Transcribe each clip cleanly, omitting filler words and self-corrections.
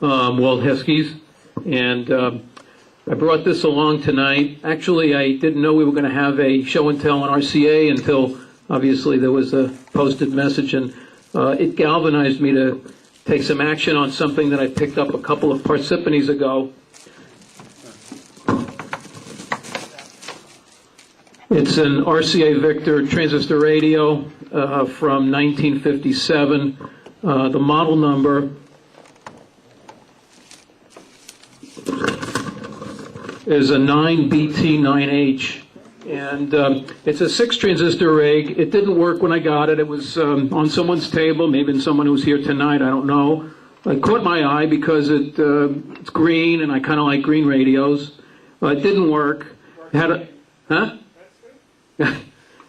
Walt Heskey's, and I brought this along tonight. Actually, I didn't know we were going to have a show and tell on RCA until obviously there was a posted message, and it galvanized me to take some action on something that I picked up a couple of Parsippanies ago. It's an RCA Victor Transistor Radio from 1957. The model number is a 9BT9H, and it's a 6-transistor rig. It didn't work when I got it. It was on someone's table, maybe someone who's here tonight, I don't know. It caught my eye because it's green, and I kind of like green radios. It didn't work. It had a, huh?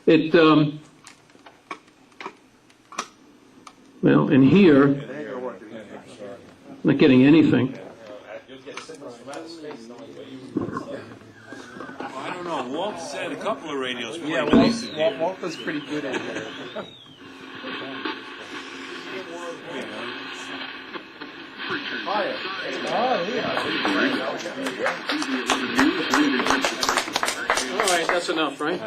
It, well, in here, not getting anything. I don't know. Walt said a couple of radios. Yeah, Walt was pretty good at it. All right, that's enough, right?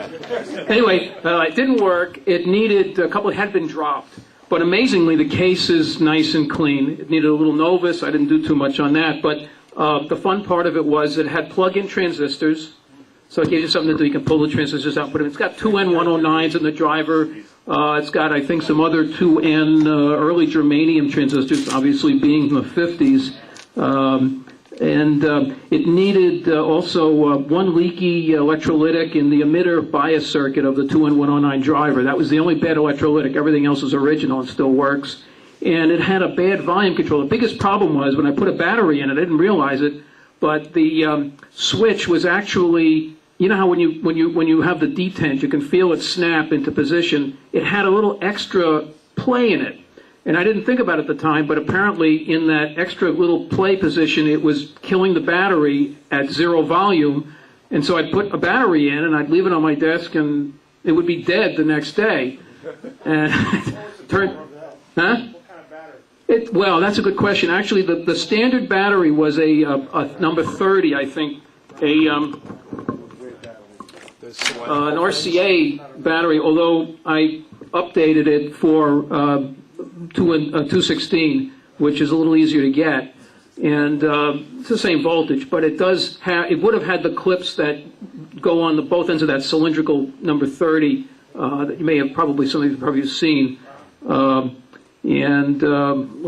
Anyway, it didn't work. It needed a couple. It had been dropped, but amazingly, the case is nice and clean. It needed a little Novus. I didn't do too much on that, but the fun part of it was it had plug-in transistors, so it gave you something to do. You can pull the transistors out, put them. It's got two N109s in the driver. It's got, I think, some other 2N early germanium transistors, obviously being in the 50s. And it needed also one leaky electrolytic in the emitter bias circuit of the 2N109 driver. That was the only bad electrolytic. Everything else is original and still works. And it had a bad volume control. The biggest problem was when I put a battery in it, I didn't realize it, but the switch was actually, you know how when you have the detent, you can feel it snap into position. It had a little extra play in it. And I didn't think about it at the time, but apparently in that extra little play position, it was killing the battery at 0 volume. And so I'd put a battery in, and I'd leave it on my desk, and it would be dead the next day. And turn, huh? Well, that's a good question. Actually, the standard battery was a number 30, I think, an RCA battery, although I updated it for 216, which is a little easier to get, and it's the same voltage, but it does have, it would have had the clips that go on both ends of that cylindrical number 30 that you may have probably, some of you have probably seen. What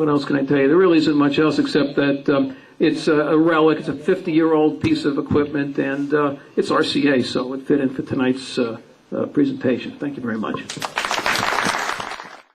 else can I tell you? There really isn't much else except that it's a relic. It's a 50-year-old piece of equipment, and it's RCA, so it fit in for tonight's presentation. Thank you very much.